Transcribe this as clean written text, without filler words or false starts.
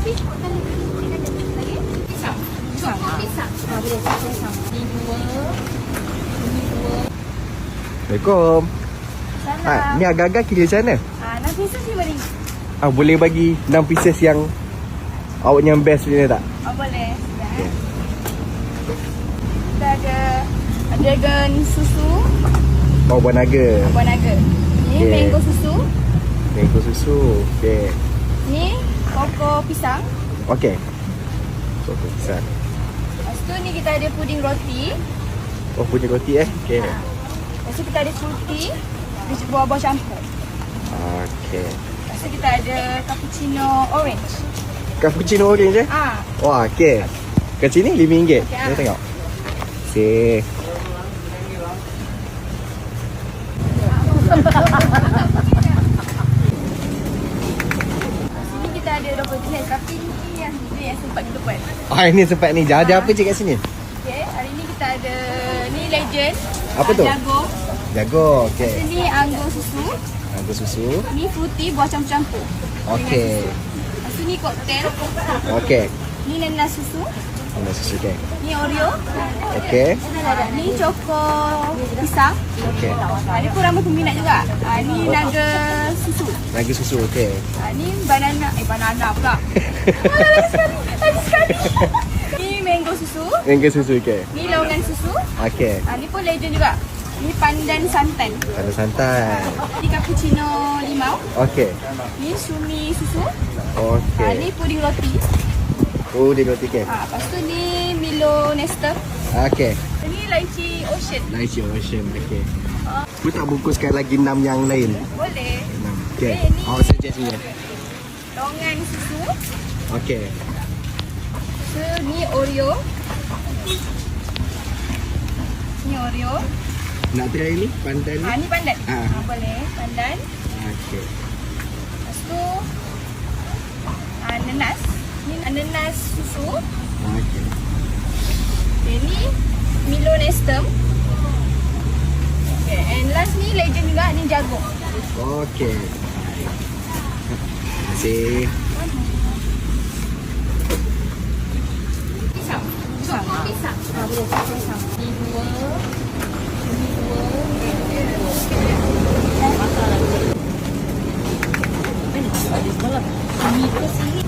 Tapi makan lagi. Pisang. Pisang. Pisang. Boleh pisang. Ini dua. Assalamualaikum. Salam. Ni agak-agak kira macam mana? 6 pieces RM5. Boleh bagi 6 pieces yang awaknya yang best ni tak? Boleh. Okay. Kita ada dragon susu, Buah naga. buah naga. Ni Okay. mango susu. Mango susu. Okay. Ni koko pisang. Okay. So, pisang. Lepas tu ni kita ada puding roti. Oh, punya roti Okay. Lepas tu kita ada fruity. Buah-buah campur. Okay. Lepas tu kita ada cappuccino orange. Cappuccino orange Wah, okay. Kat sini RM5. Okay, Kita tengok. Okay. Sini kita ada beberapa jenis tapi ni yang sempat kita buat. Ini sempat ni. Ada apa je kat sini? Okay, hari ni kita ada ni legend. Apa tu? Jagung. Jagung. Okay. Ni anggur susu. Anggur susu. Ni fruity buah campur-campur. Okay. Lepas tu ni cocktail. Okay. Ni nanas susu. Anggur susu. Okay. Ni Oreo. Okay. Ni choco pisang. Okay. Ni pun ramai peminat juga. Ni naga susu. Naga susu. Okay. Ni banana. Banana pula. Lagi sekali. Ni mango susu. Mango susu. Okay. Ni longan susu. Okay. Ni pun legend juga. Ni pandan santan. Ada santan. Ni cappuccino limau. Okay. Ni sumi susu. Okay. Ni puding roti. Oh, dia roti ke? Lepas tu ni Milo Nestem. Okay. Ni lychee ocean. Nice ocean. Okay. Aku tak bungkuskan lagi 6 yang lain. Boleh. 6. Okay. Ni- Suggest ni. Longan susu. Okay. So, ni Oreo. Ni Oreo. Nak try ni? Pandan ni? Ni pandan. Ah. Boleh. Pandan. Okay. Lepas tu nanas. Ni nanas susu. Okay. Okay, ni Milo Nestem. Okay, and last ni legend juga. Ni jagung. Okay. Terima kasih. Pisang. Choco pisang. Boleh pisang. Ni dua. Ni dua. Ni ke sini.